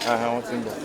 Wọ́n ti ń bọ̀.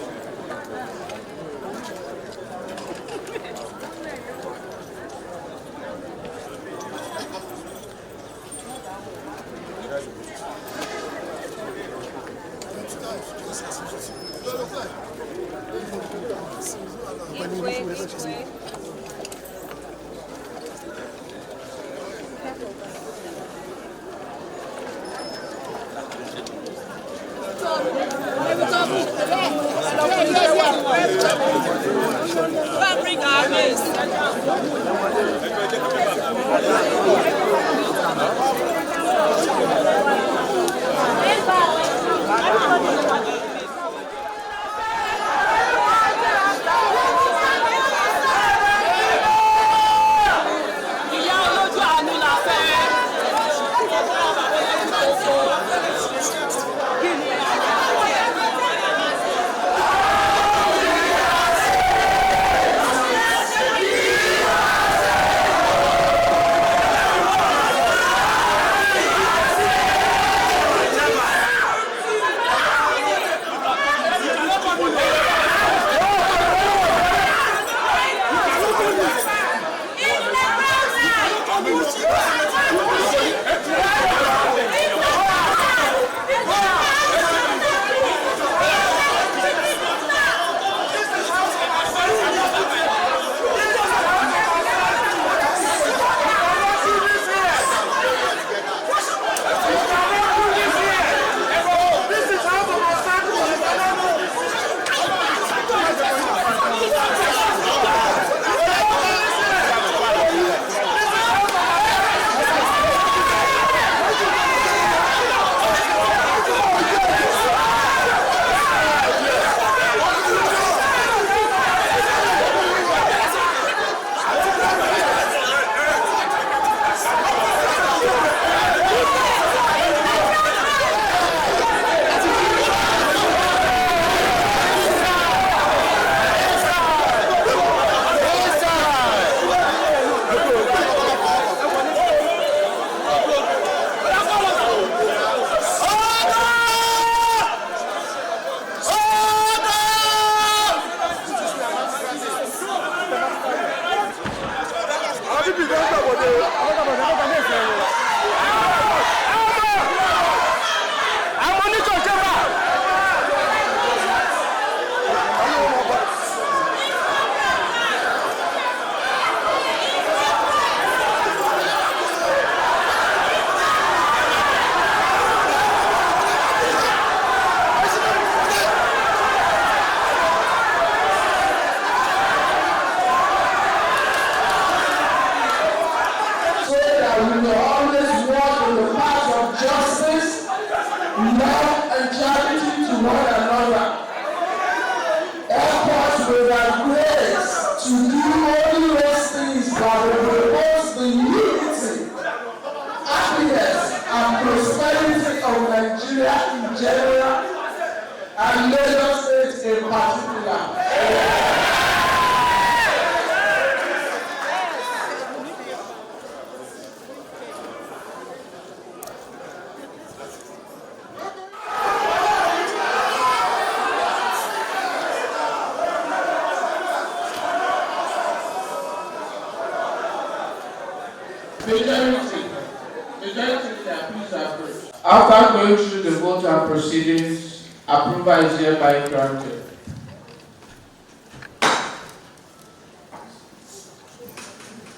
After going through the vote and proceedings, approval is hereby granted.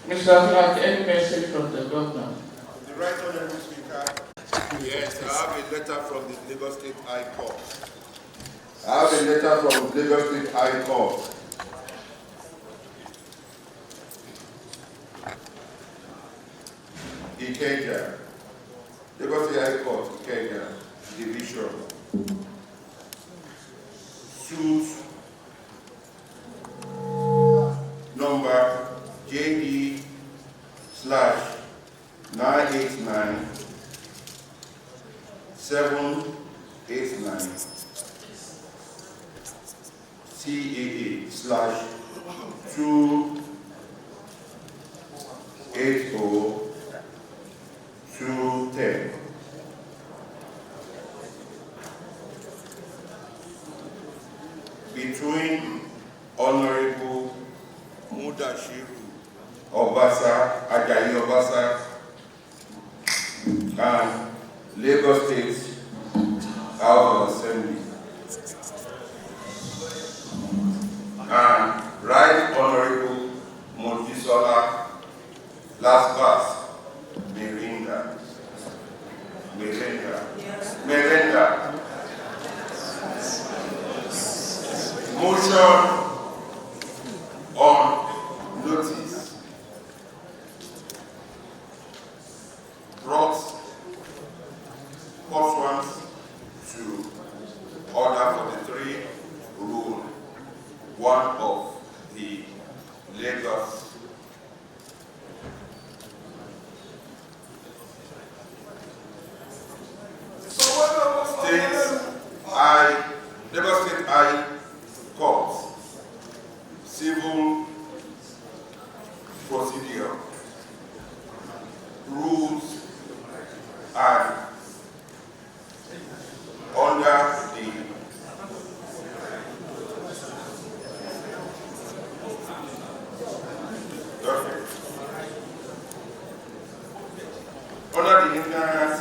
Mr. Clark, any message from the governor? The Right Honourable Speaker. Yes, I have a letter from the Lagos State High Court. I have a letter from Lagos State High Court. Ikeja. Lagos State High Court, Ikeja, Division. Suit number JD/989 789 CAA/280/210. between Honorable Mudashiru Obasa, Ajayi Obasa, and Lagos State House of Assembly, and Right Honorable Mojisola Laspas Meranda. Motion on notice brought pursuant to order 43, Rule 1 of the Lagos Lagos State High Court Civil Procedure Rules and under the inherent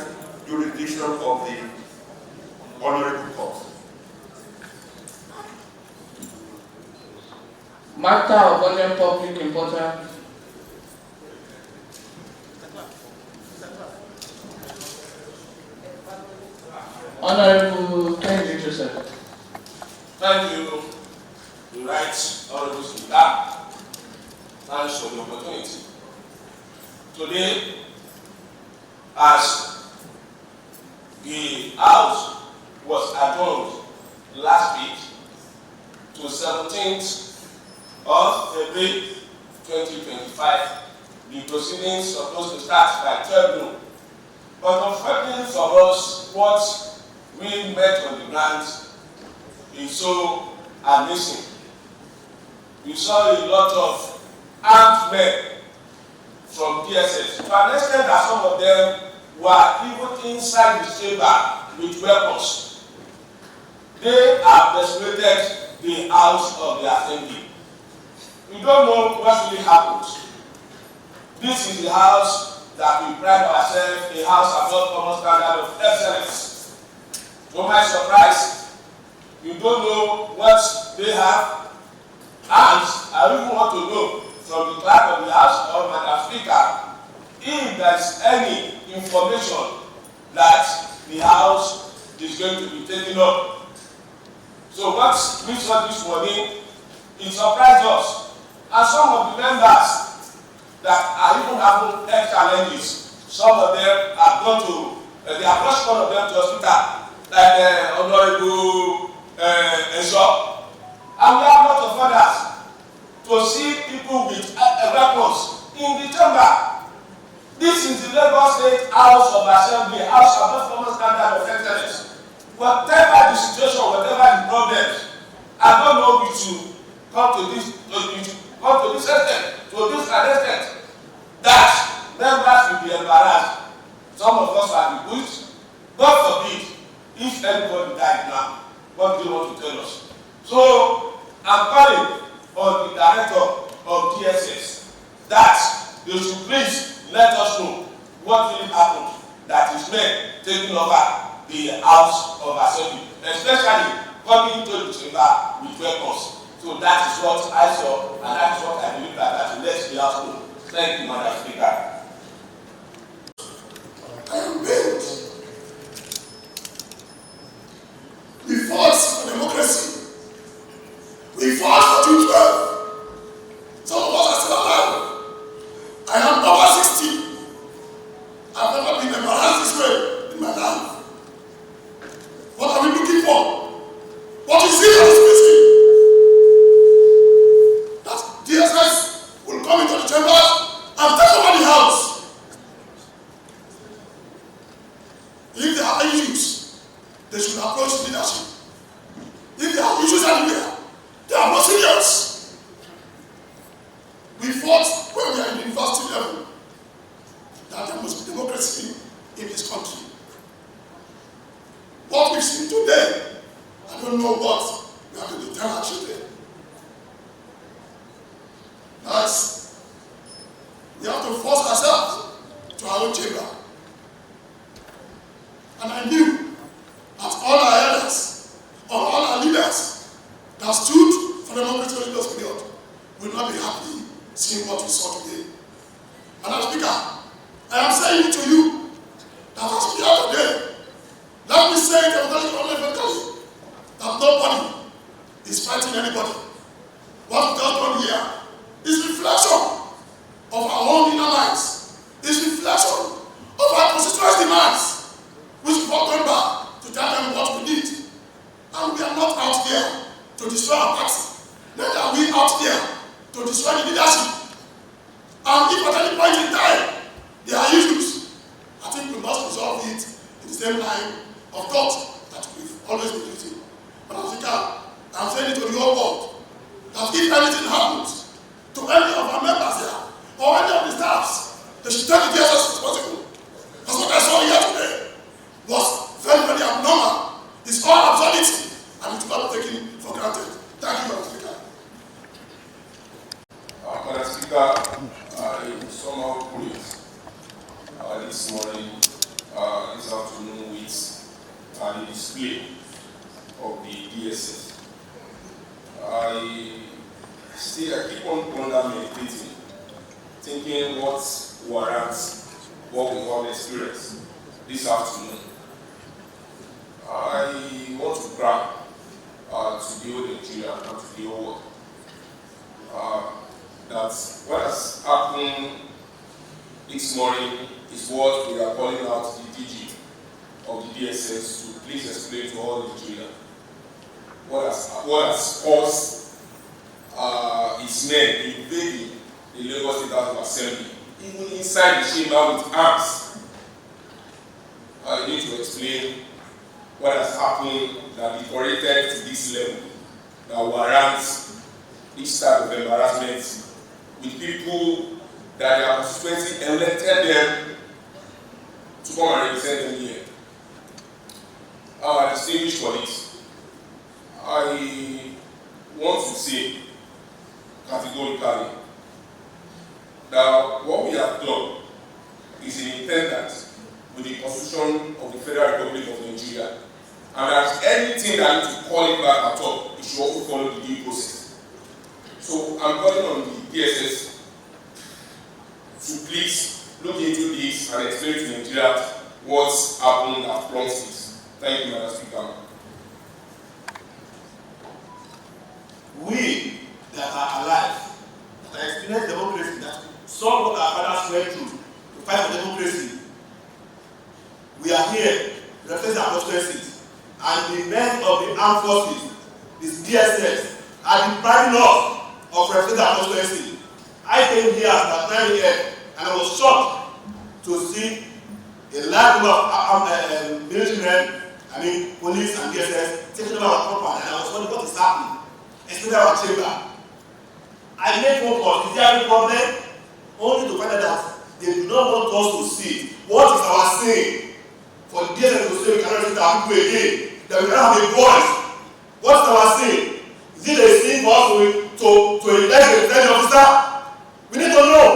jurisdiction of the Honorable Court. Matter of urgent public importance. Honorable Kennedy Joseph. Thank you, the right honorable speaker. Thanks for the opportunity. Today, as the House was adjourned last week to 17th of February 2025, the proceedings supposed to start by 12 noon. But unfortunately for us, what we met on the ground is so amazing. We saw a lot of armed men from DSS, to an extent that some of them were even inside the chamber with weapons. They have desecrated the House of the Assembly. We don't know what really happened. This is the house that we pride ourselves, a house above common standard of excellence. To my surprise, you don't know what they have, and I even want to know from the clerk of the House or Madam Speaker if there is any information that the House is going to be taking up. So what we saw this morning, it surprised us. And some of the members that are even having health challenges, some of them have gone to, they have rushed one of them to hospital, like Honorable Ezor. And we have lots of others to see people with weapons in the chamber. This is the Lagos State House of Assembly, House of Common Standard of Excellence. Whatever the situation, whatever the problems, I don't know if you come to this extent that members will be embarrassed. Some of us are the good. God forbid if anybody died now. What do you want to tell us? So I'm calling on the director of DSS that they should please let us know what really happened that is men taking over the House of Assembly, especially coming into the chamber with weapons. So that is what I saw, and that is what I believe that I should let the House know. Thank you, Madam Speaker. I am bent. We fought for democracy. We fought for 212. Some of us are still alive. I am over 60. I've never been embarrassed this way in my life. What are we looking for? What is it that is missing? That DSS will come into the chambers and take over the house. If they have issues, they should approach leadership. to tell our children that we have to force ourselves to our own chamber. And I knew that all our elders, or all our leaders that stood for democracy in this period will not be happy seeing what we saw today. Madam Speaker, I am saying to you that as we are today, let me say it emphatically that nobody is fighting anybody. What we just done here is reflection of our own inner minds, is reflection of our constituency demands, which we brought them back to tell them what we need. And we are not out there to destroy our party. Neither are we out there to destroy the leadership. And if at any point in time there are issues, I think we must resolve it in the same line of thought that we've always been using. But I'm saying it to the whole world that if anything happens to any of our members here or any of the staffs, they should take the DSS responsible. That's what I saw here today. Was very, very abnormal. It's all absurdity and it's not taken for granted. Thank you, Madam Speaker. Madam Speaker, I somehow put this morning, this afternoon with the display of the DSS. I keep on meditating, thinking what warrants what we all experienced this afternoon. I want to brag to the whole Nigeria and to the whole world that what has happened this morning is what we are calling out the DG of the DSS to please explain to all Nigeria what has caused its men invading the Lagos State House of Assembly, even inside the chamber with arms. I need to explain what has happened that deteriorated to this level that warrants this type of embarrassment with people that their constituency elected them to come and represent them here. Our distinguished colleagues, I want to say categorically that what we have done is in attendance with the Constitution of the Federal Republic of Nigeria, and that anything that needs to call it back at all, it should also follow the due process. So I'm calling on the DSS to please look into this and explain to Nigeria what's happened that prompts this. Thank you, Madam Speaker. We that are alive, that experience democracy, that saw what our fathers went through to fight for democracy, we are here to represent our constituencies, and the men of the armed forces, the DSS, are depriving us of representing our constituency. I came here at 9 a.m. and I was shocked to see a large number of military men, police and DSS, taking over our property, and I was wondering what is happening, especially our chamber. I made phone calls, is there any problem? Only to find out that they do not want us to see what is our saying. For the DSS to say we cannot represent our people again, that we cannot have a voice. What is our saying? Is it a sin for us to elect a presiding officer? We need to know.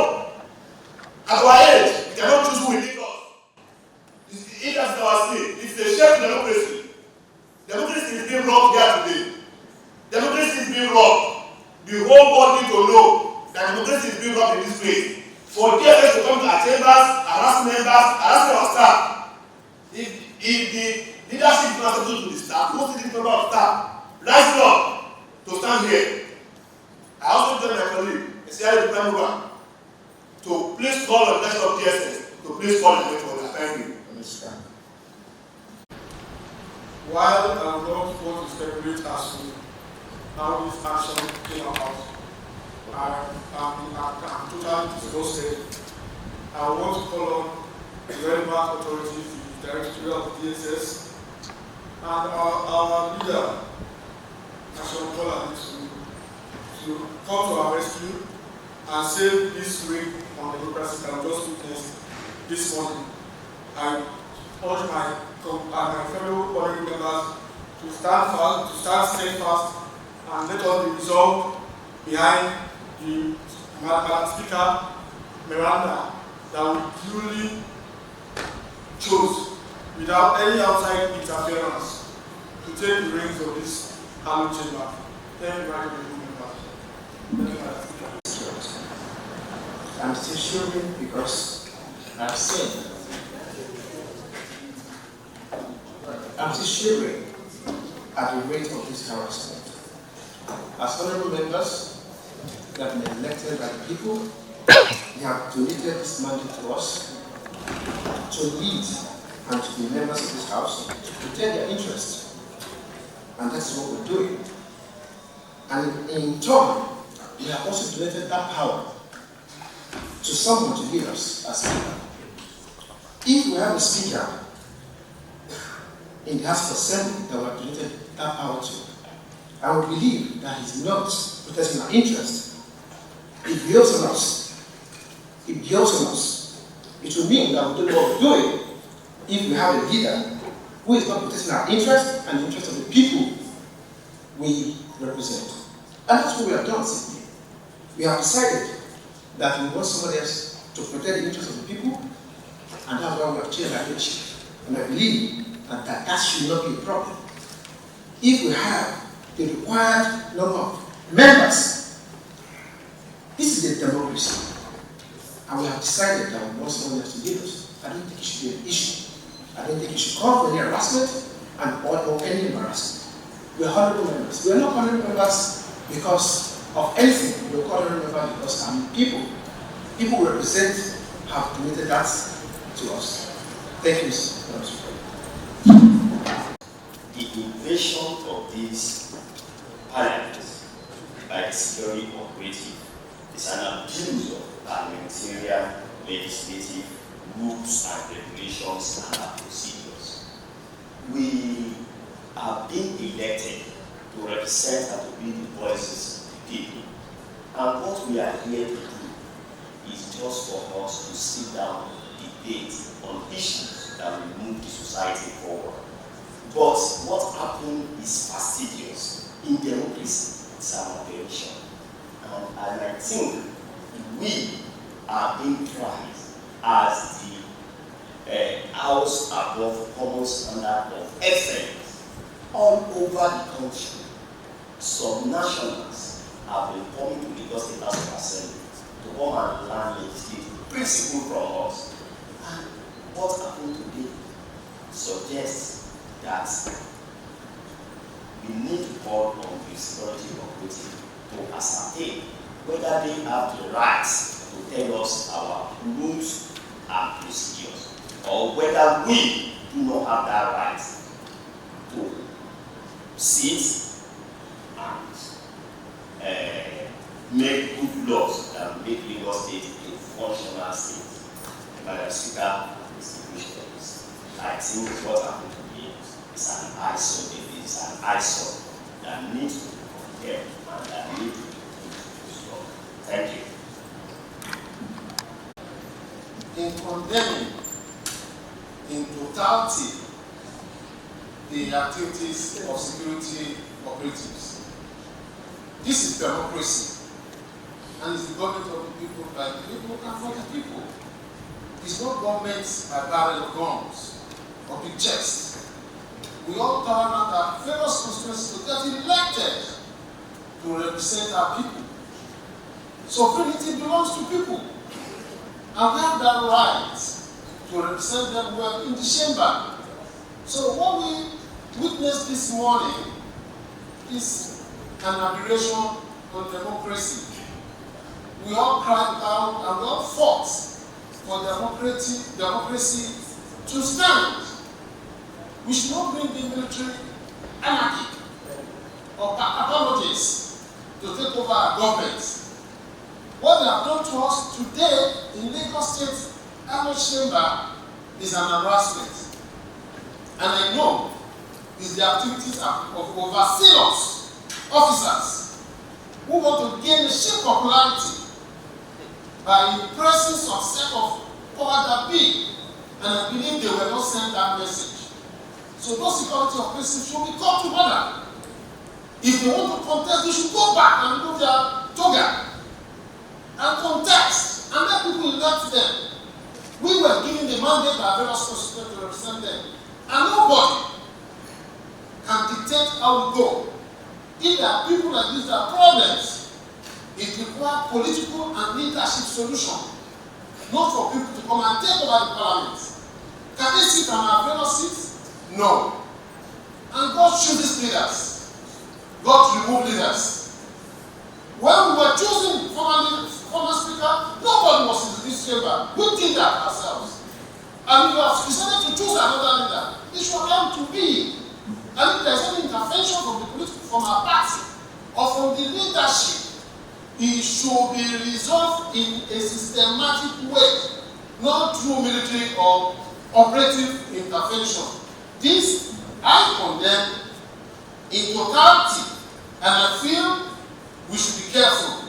At our age, we cannot choose who will lead us. If that's our sin, it's a shame to democracy. Democracy is being robbed here today. Democracy is being robbed. The whole world need to know that democracy is being robbed in this place. For DSS to come to our chambers, harass members, harass our staff. If the leadership is not able to the staff, most of the number of staff rise up to stand here. I also tell my colleague, especially the prime mover, to please call on the national DSS, to please call the network. Thank you. While I would not want to speculate as to how this action came about, I'm totally disgusted. I want to call on the relevant authorities, the Director of the DSS, and our leader, National Polar, to come to our rescue and save this raid on democracy that we just witnessed this morning. I urge my fellow honorary members to stand steadfast and let us be resolved behind the Madam Speaker, Meranda, that we duly chose without any outside interference to take the reins of this hallowed chamber. Thank you very much, members. Thank you, Madam Speaker. I'm still shivering because I've seen. I'm still shivering at the rate of this harassment. As honorable members that have been elected by the people, they have donated this mandate to us to lead and to be members of this house, to protect their interests. And that's what we're doing. And in turn, we have also donated that power to someone to lead us as speaker. If we have a speaker in the House of Assembly that we have donated that power to, I would believe that he's not protecting our interest. It builds on us. It builds on us. It will mean that we don't know what we're doing if we have a leader who is not protecting our interest and the interest of the people we represent. And that's what we have done simply. We have decided that we want somebody else to protect the interests of the people, and that's why we have changed our leadership. And I believe that should not be a problem. If we have the required number of members, this is a democracy. And we have decided that we want someone else to lead us. I don't think it should be an issue. I don't think it should call for any harassment or any embarrassment. We are honorable members. We are not honorable members because of anything. We are honorable members because our people we represent have committed that to us. Thank you, Mr. President. The invasion of this parliament by the security operative is an abuse of parliamentarian legislative rules and regulations and procedures. We are being elected to represent and to be the voices of the people. And what we are here to do is just for us to sit down and debate on issues that will move the society forward. But what happened is fastidious. In democracy, it's an operation. And I think we are being tried as the house above common standard of excellence all over the country. Some nationals have been coming to Lagos State House of Assembly to come and learn legislative principle from us. And what happened today suggests that we need to call on the security operative to ascertain whether they have the rights to tell us our rules and procedures, or whether we do not have that right to sit and make good laws that make Lagos State a functional state. Madam Speaker, I think what happened to me is an eyesore. It is an eyesore that needs to be condemned and that needs to be stopped. Thank you. In condemning in totality the activities of security operatives. This is democracy, and it's the government of the people, by the people, and for the people. It's not government by barrel of guns or big chests. We all turn around our famous constituencies to get elected to represent our people. Sovereignty belongs to people, and we have that right to represent them well in the chamber. So what we witnessed this morning is an aberration of democracy. We all cried out and we all fought for democracy to stand. We should not bring the military anarchy or apologies to take over our government. What they have done to us today in Lagos State Chamber is an harassment. And I know it's the activities of overseers, officers, who want to gain a shape of popularity by impressing some set of power that big. And I believe they will not send that message. So those security officers should be called together If they want to contest, they should go back and remove their toga and contest and let people elect them. We were given the mandate by various constituents to represent them, and nobody can dictate how we go. If there are people like this, there are problems. It requires political and leadership solution, not for people to come and take over the parliament. Can they sit on our various seats? No. And God chooses leaders. God removes leaders. When we were choosing former speaker, nobody was in this chamber. We did that ourselves. And if you have decided to choose another leader, it should come to be. And if there is any intervention from our party or from the leadership, it should be resolved in a systematic way, not through military or operative intervention. This I condemn in totality, and I feel we should be careful.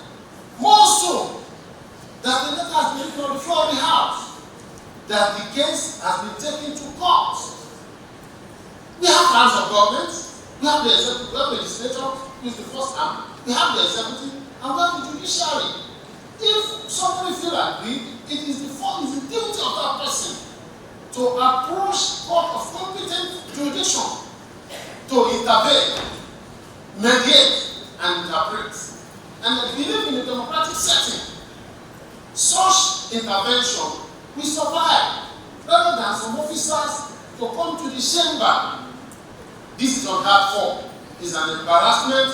More so that the letter has been written on the floor of the House, that the case has been taken to court. We have arms of government, we have the executive, we have the legislature, who is the first arm, we have the executive, and we have the judiciary. If somebody feels aggrieved, it is the duty of that person to approach court of competent jurisdiction to intervene, mediate, and interpret. And I believe in a democratic setting, such intervention will survive rather than some officers to come to the chamber. This is uncalled for. It's an embarrassment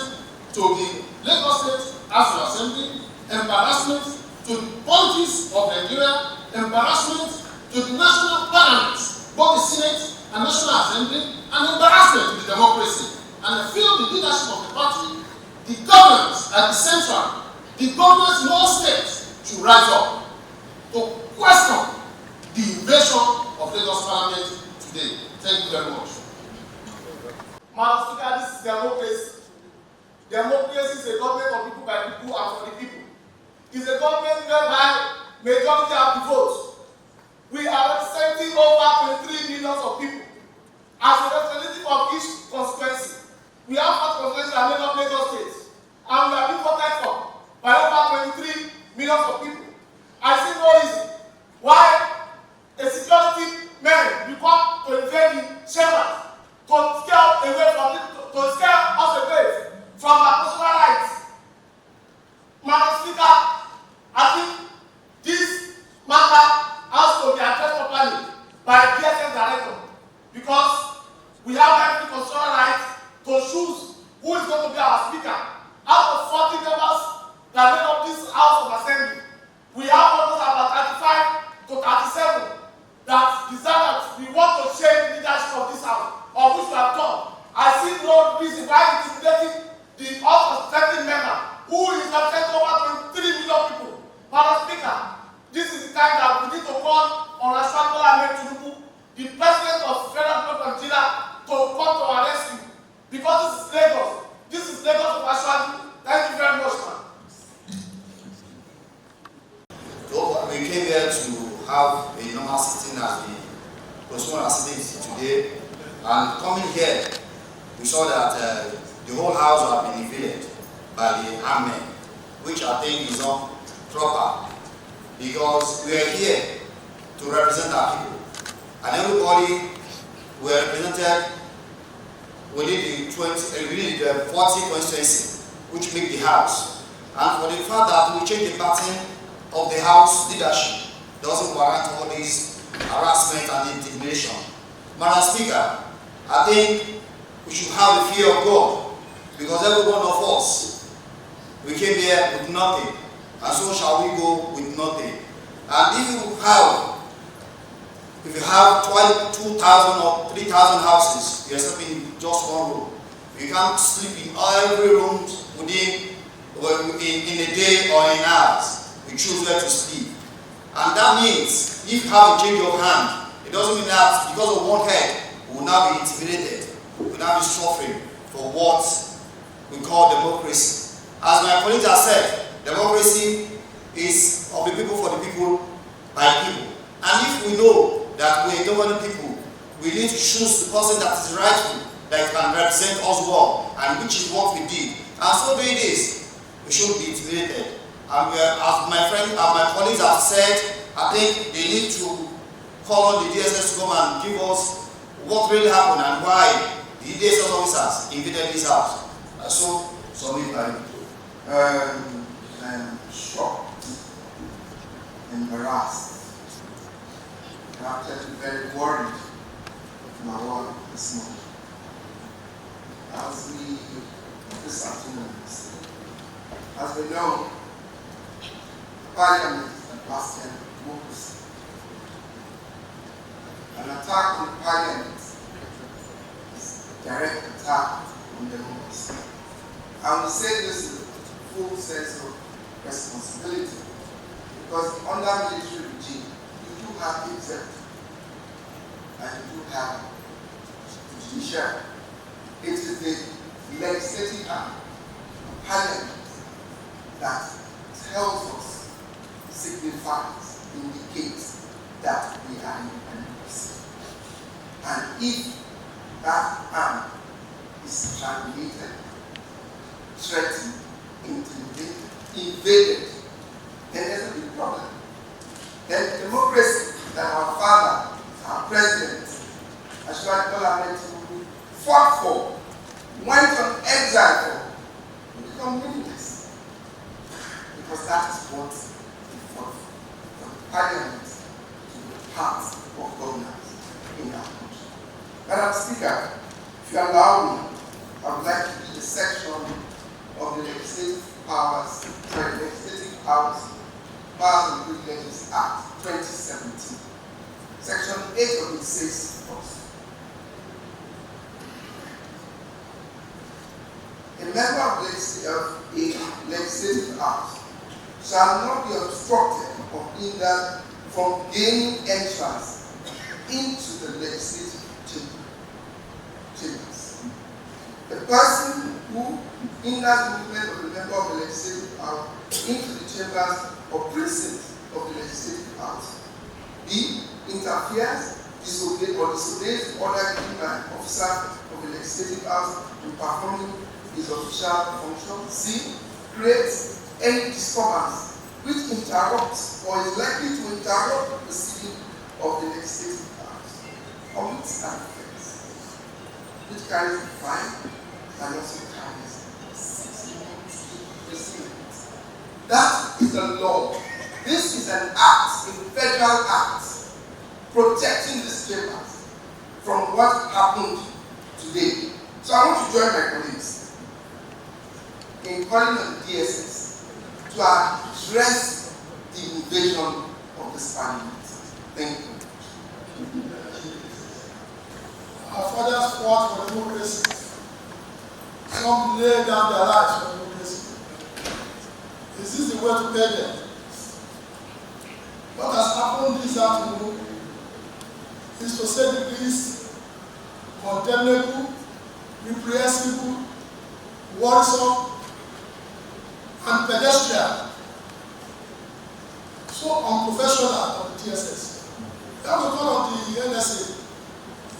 to the Lagos State House of Assembly, embarrassment to the politics of Nigeria, embarrassment to the national parliament, both the Senate and National Assembly, and embarrassment to the democracy. And I feel the leadership of the party, the governments at the central, the governments in all states should rise up to question the invasion of Lagos Parliament today. Thank you very much. Madam Speaker, this is democracy. Democracy is a government of people by people and for the people. It's a government whereby majority have the vote. We are representing over 23 million of people. As a representative of each constituency, we have four constituencies that make up Lagos State, and we have been voted for by over 23 million of people. I see no reason why a security man will come to invade the chambers to scare away from to scare us away from our personal rights. Madam Speaker, I think this matter has to be addressed properly by the DSS director, because we have every constitutional right to choose who is going to be our speaker. Out of 40 members that make up this House of Assembly, we have almost about 35 to 37 that desire that we want to change the leadership of this House, of which we have done. I see no reason why it is letting the House of Assembly member who is representing over 23 million people. Madam Speaker, this is the time that we need to call on Ashwani Ahmed Tinubu, the President of Federal Republic of Nigeria, to come to our rescue. Because this is Lagos. This is Lagos of Ashwani. Thank you very much, man. So we came here to have a normal sitting as the postponed are sitting today. And coming here, we saw that the whole house had been invaded by the armed men, which I think is not proper, because we are here to represent our people. And everybody were represented within the 40 constituency, which make the house. And for the fact that we change the pattern of the house leadership doesn't warrant all this harassment and intimidation. Madam Speaker, I think we should have the fear of God, because every one of us, we came here with nothing, and so shall we go with nothing. And if you have 2,000 or 3,000 houses, you're sleeping in just one room. You can't sleep in every room within in a day or in hours. You choose where to sleep. And that means if you have a change of hand, it doesn't mean that because of one head, we will now be intimidated. We will now be suffering for what we call democracy. As my colleague has said, democracy is of the people, for the people, by people. And if we know that we are governing people, we need to choose the person that is rightful that can represent us well, and which is what we did. And so doing this, we should be intimidated. And as my friend, as my colleagues have said, I think they need to call on the DSS to come and give us what really happened and why the DSS officers invaded this house. So submit my I'm shocked, embarrassed, and actually very worried of my work this morning. This afternoon, as we know, Parliament is a bastion of democracy. An attack on Parliament is a direct attack on democracy. I will say this with full sense of responsibility, because under military regime, you do have the executive and you do have the judiciary. It is the legislative arm, Parliament, that tells us, signifies, indicates that we are in democracy. And if that arm is terminated, threatened, intimidated, invaded, then there's a big problem. Then democracy that our father, our president, Ashwani Bola fought for, went on exile for, will become meaningless. Because that is what we fought for the Parliament to be part of governance in our country. Madam Speaker, if you allow me, I would like to read a section of the Legislative Powers and Privileges Act 2017. Section 8 of it says first. A member of a legislative house shall not be obstructed or hindered from gaining entrance into the legislative chambers. The person who hinders movement of a member of the legislative house into the chambers or precincts of the legislative house, B, interferes, disobeys, or disobeys order given by an officer of the legislative house in performing his official function. C, creates any disturbance which interrupts or is likely to interrupt the proceeding of the legislative house. Commits an offense which carries a fine and also carries 6 months imprisonment. That is the law. This is an act, a federal act, protecting these chambers from what happened today. So I want to join my colleagues in calling on the DSS to address the invasion of this parliament. Thank you. Our fathers fought for democracy. Some laid down their lives for democracy. Is this the way to pay them? What has happened this afternoon is, to say the least, condemnable, reprehensible, worrisome, and pedestrian. So unprofessional of the TSS. We have to call on the NSA,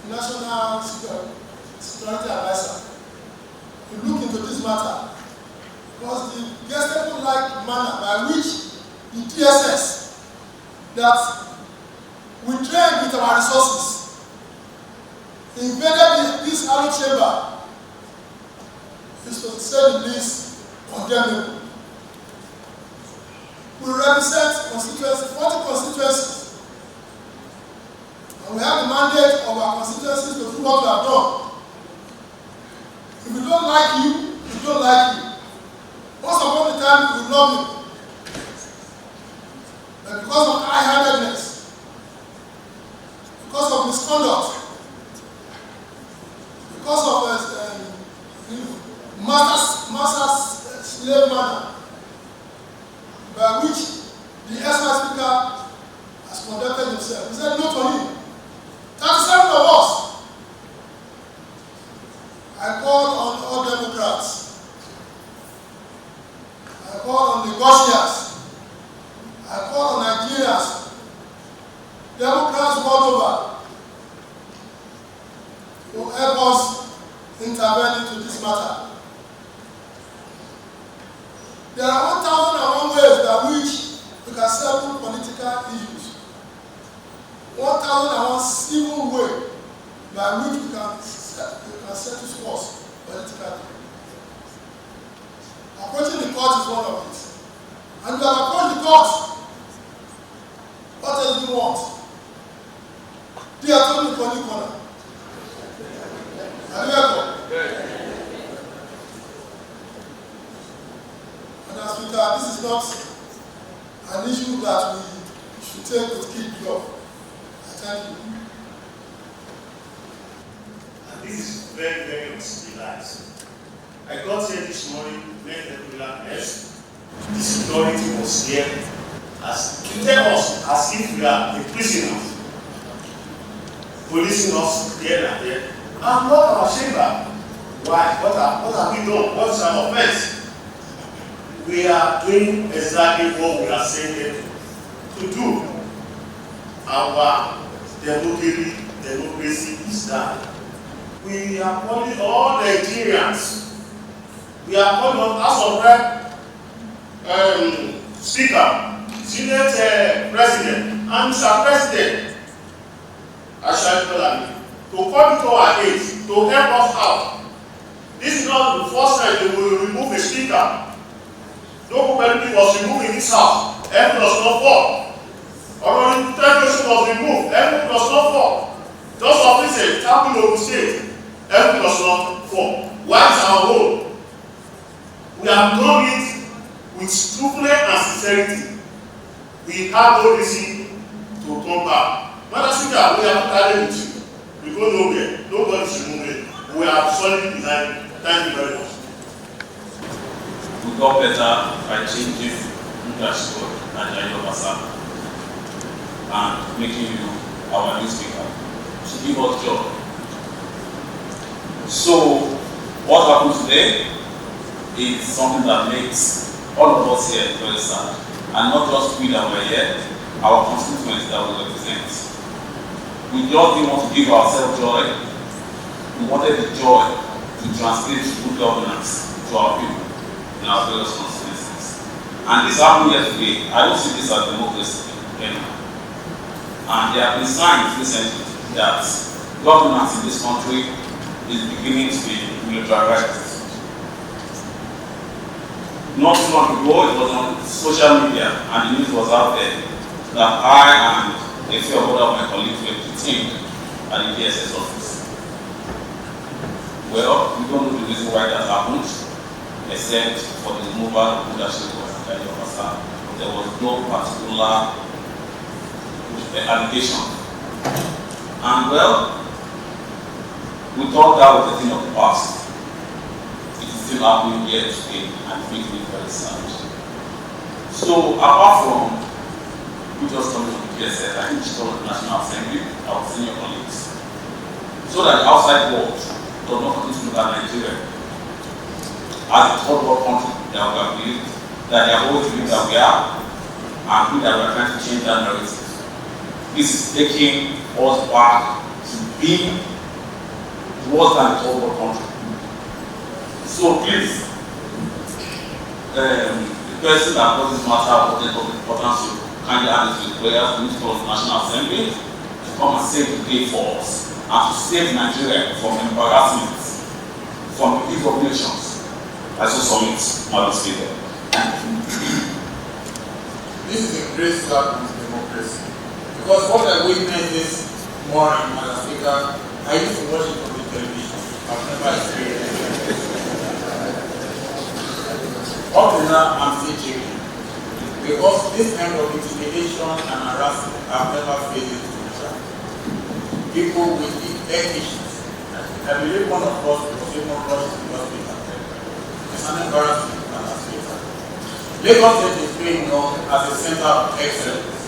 National Security Advisor, to look into this matter, because the Gestapo-like manner by which the TSS that we trained with our resources invaded this hollow chamber is, to say the least, condemnable. We represent constituencies, 40 constituencies, and we have the mandate of our constituencies to do what we have done. If we don't like you, we don't like you. Once upon a time, we love you. But because of high-handedness, because of misconduct, because of master slave manner, by which the ex-Vice Speaker has conducted himself, we said no to him. 37 of us. I called on all Democrats. I called on the Gauchos. I call on Nigerians, Democrats world over, to help us intervene into this matter. There are 1,001 ways by which we can settle political issues. 1,001 civil ways by which we can settle scores politically. Approaching the court is one of it. And we have approached the court. What else do you want? They are told me corner. Are you welcome? Madam Speaker, this is not an issue that we should take with kid glove. Thank you. And this is very, very uncivilized. I got here this morning, met the regular nurse. The security was here, as treated us as if we are the prisoners, policing us here and there. And not our chamber. Why? What have we done? What is our offense? We are doing exactly what we are saying to do. Our democracy is that. We are calling all Nigerians. We are calling on House of Rep, Speaker, Senate President, and Mr. President, to come to our aid, to help us out. This is not the first time they will remove a speaker. No penalty was removed in this house. Heaven does not fall. Already television was removed. Heaven does not fall. Just of recent, Capital Ogun State, heaven does not fall. What is our role? We have done it with scrupulous and sincerity. We have no reason to come back. Madam Speaker, we are not carrying with you. We go nowhere. Nobody is removing. We are solidly behind you. Thank you very much. We got better by changing leadership and and making you our new speaker to give us job. So what happened today is something that makes all of us here very sad, and not just we that were here, our constituents that we represent. We just didn't want to give ourselves joy. We wanted the joy to translate good governance to our people in our various constituencies. And this happened yesterday. I don't see this as democracy anymore. And there have been signs recently that governance in this country is beginning to be militarized. Not too long ago, it was on social media and the news was out there that I and a few of my colleagues were detained at the DSS office. Well, we don't know the reason why that happened, except for the removal of leadership of the officer. There was no particular allegation. And well, we thought that was a thing of the past. It is still happening here today and it makes me very sad. So apart from we just coming to the PSS, I think we should call the National Assembly, our senior colleagues, so that the outside world does not continue to look at Nigeria as a third world country that we have believed, that they have always believed that we are, and we that we are trying to change that narrative. This is taking us back to being worse than the third world country. So please, the person that brought this matter of the importance to kindly add it with prayers, we need to call the National Assembly to come and save the day for us and to save Nigeria from embarrassment, from the League of Nations. I so submit, Madam Speaker. This is a great start with democracy. Because what I witnessed this morning, Madam Speaker, I used to watch it on the television. I've never experienced it. Up to now, I'm still checking. Because this kind of intimidation and harassment, I've never faced it to track. People with health issues. I believe one of us was even rushed to the hospital. It's an embarrassment, Madam Speaker. Lagos State is being known as a center of excellence,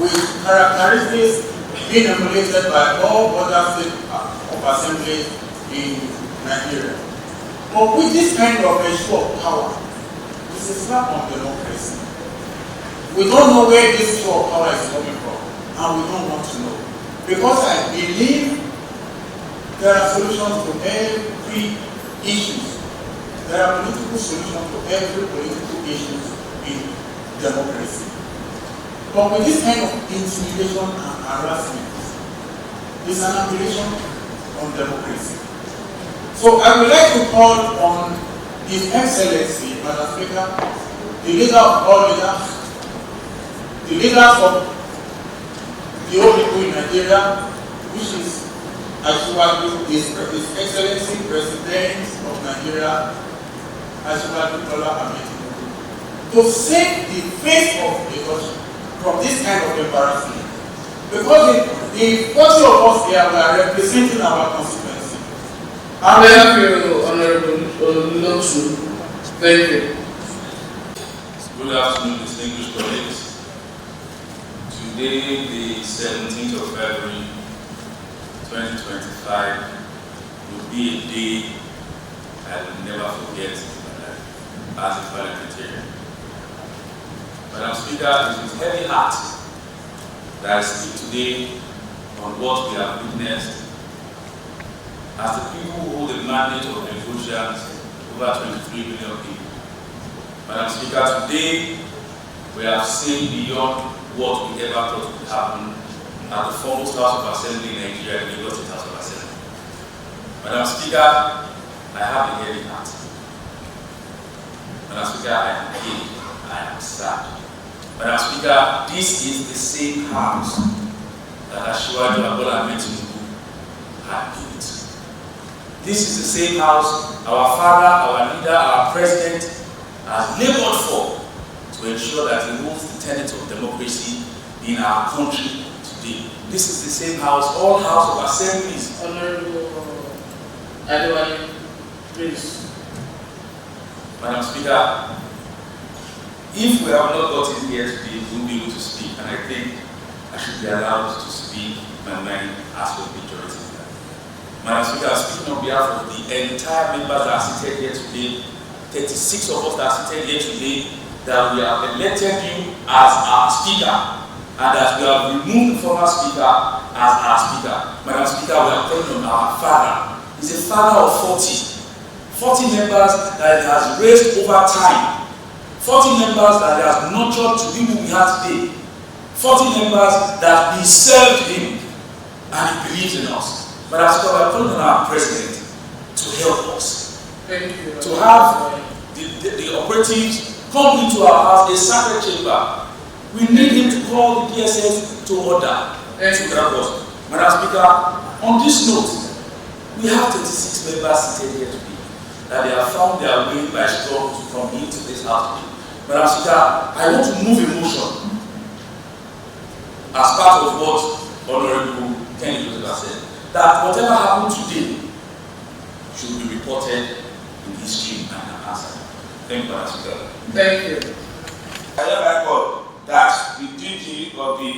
with characteristics being emulated by all other states of assemblies in Nigeria. But with this kind of a show of power, it's a slap on democracy. We don't know where this show of power is coming from, and we don't want to know. Because I believe there are solutions to every three issues. There are political solutions to every political issue in democracy. But with this kind of intimidation and harassment, it's an aberration on democracy. So I would like to call on His Excellency, Madam Speaker, the leader of all leaders, the leaders of the old people in Nigeria, which is His Excellency, President of Nigeria, to save the face of the country from this kind of embarrassment. Because the 40 of us here are representing our constituency. Thank you, Honorable Lotsu. Thank you. Good afternoon, distinguished colleagues. Today, the 17th of February, 2025, will be a day I will never forget as a parliamentarian. Madam Speaker, it is with heavy heart that I speak today on what we have witnessed as the people who hold the mandate of the negotiations over 23 million people. Madam Speaker, today we have seen beyond what we ever thought would happen at the foremost House of Assembly in Nigeria, the Lagos State House of Assembly. Madam Speaker, I have a heavy heart. Madam Speaker, I am pained, I am sad. Madam Speaker, this is the same house that Asiwaju Bola Ahmed Tinubu had built. This is the same house our father, our leader, our president has labored for to ensure that he holds the tenets of democracy in our country today. This is the same house, all House of Assemblies. Honorable Adewale, please. Madam Speaker, if we have not gotten here today, we won't be able to speak, and I think I should be allowed to speak my mind as for the majority of that. Madam Speaker, speaking on behalf of the entire members that are seated here today, 36 of us that are seated here today, that we have elected you as our speaker, and that we have removed the former speaker as our speaker. Madam Speaker, we are calling on our father. He's a father of 40 members that he has raised over time, 40 members that he has nurtured to be who we are today, 40 members that we served him and he believes in us. But as we are calling on our president to help us, to have the operatives come into our house, a sacred chamber. We need him to call the DSS to order to help us. Madam Speaker, on this note, we have 36 members seated here today that they have found their way by struggle to come into this house. Madam Speaker, I want to move a motion as part of what Honorable Kenny Joseph said, that whatever happened today should be reported in history and answered. Thank you, Madam Speaker. Thank you. I hereby call that the DG of the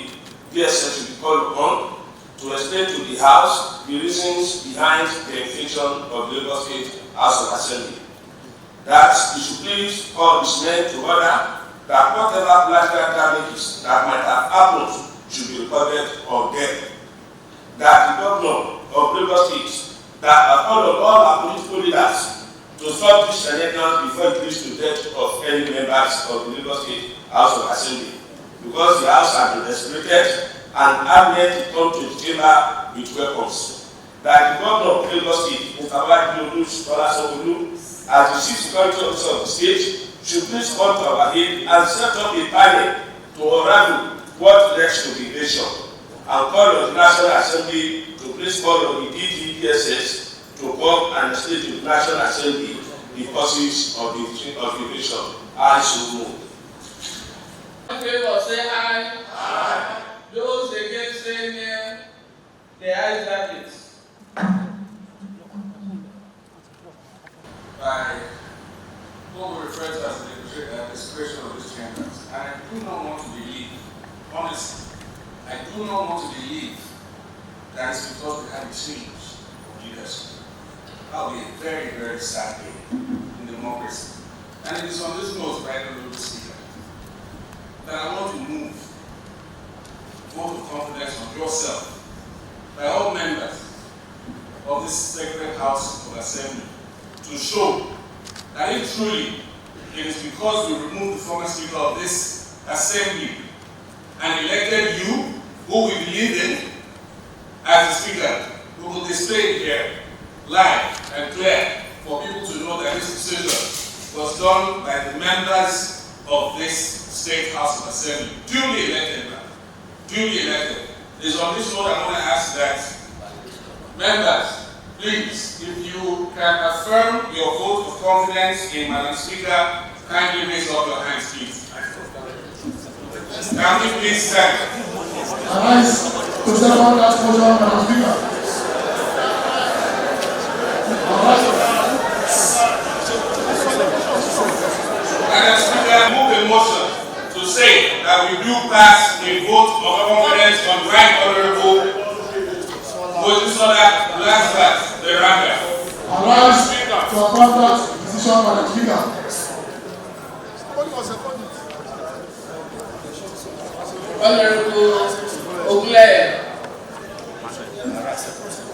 DSS should be called upon to explain to the House the reasons behind the infliction of the Lagos State House of Assembly. That he should please call his men to order that whatever collateral damages that might have happened should be recorded of them. That the governor of Lagos State that have called on all our political leaders to stop this shenanigans before it leads to death of any members of the Lagos State House of Assembly. Because the House has been desecrated and armed to come to the chamber with weapons. That the governor of Lagos State, Mr. Wadi Sanwo-Olu, as the chief security officer of the state, should please come to our aid and set up a panel to unravel what led to the invasion, and call on the National Assembly to please call on the DSS to come and explain to the National Assembly the causes of the invasion. I so move. In favor, say aye. Aye. Those against, say nay. The ayes have it. By what we refer to as the desecration of these chambers. I do not want to believe, honestly, I do not want to believe that it's because we have a change of leadership. That will be a very, very sad day in democracy. And it is on this note, right, Honorable Speaker, that I want to move vote of confidence on yourself by all members of this sacred house of assembly to show that if truly it is because we removed the former speaker of this assembly and elected you, who we believe in, as the speaker, we will display it here, live and clear, for people to know that this decision was done by the members of this state house of assembly, duly elected. Duly elected. It is on this note I want to ask that members, please, if you can affirm your vote of confidence in Madam Speaker, kindly raise up your hands, please. Can we please stand? Arise to step on that motion, Madam Speaker. Madam Speaker, move a motion to say that we do pass a vote of confidence on Right Honorable Meranda. Arise to approve that decision, Madam Speaker. Honorable Ogle.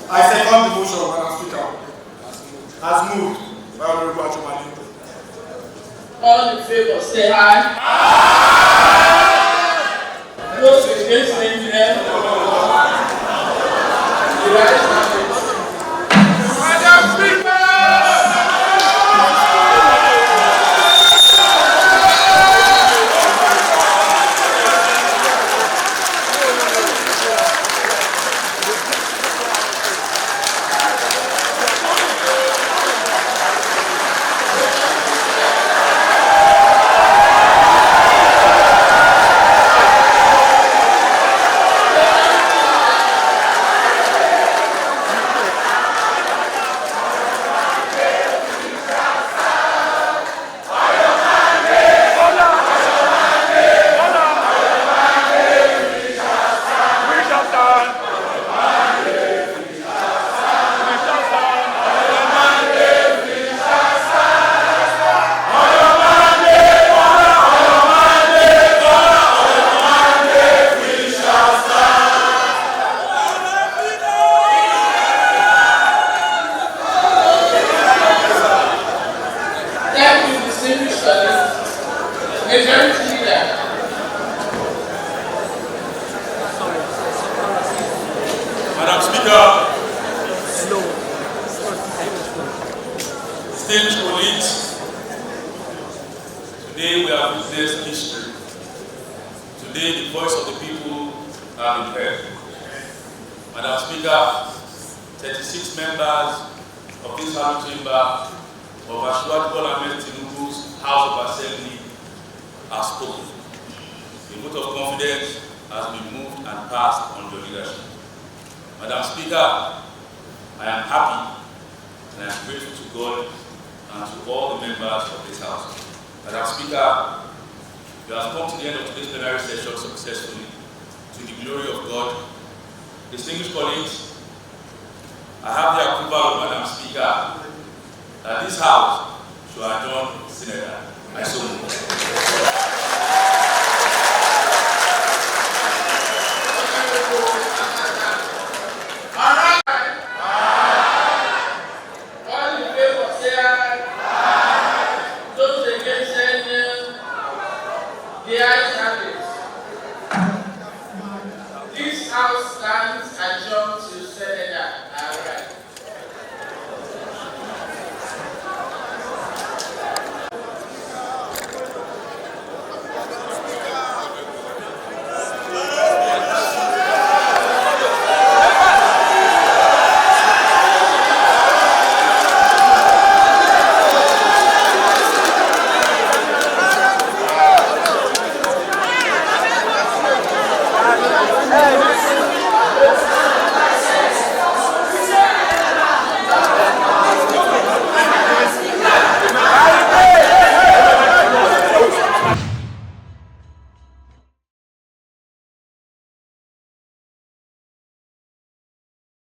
I second the motion, Madam Speaker. As moved by Honorable Adjourns. All in favor, say aye. Aye. Those against, say no. The ayes have it. Madam Speaker! Madam Speaker, distinguished colleagues, today we have witnessed history. Today the voice of the people have been heard. Madam Speaker, 36 members of this House chamber of Ashwad Bola Ahmed Tinubu's House of Assembly have spoken. The vote of confidence has been moved and passed on your leadership. Madam Speaker, I am happy and I am grateful to God and to all the members of this House. Madam Speaker, you have come to the end of today's plenary session successfully, to the glory of God. Distinguished colleagues, I have the approval of Madam Speaker that this House should adjourn Senator. I so move. The ayes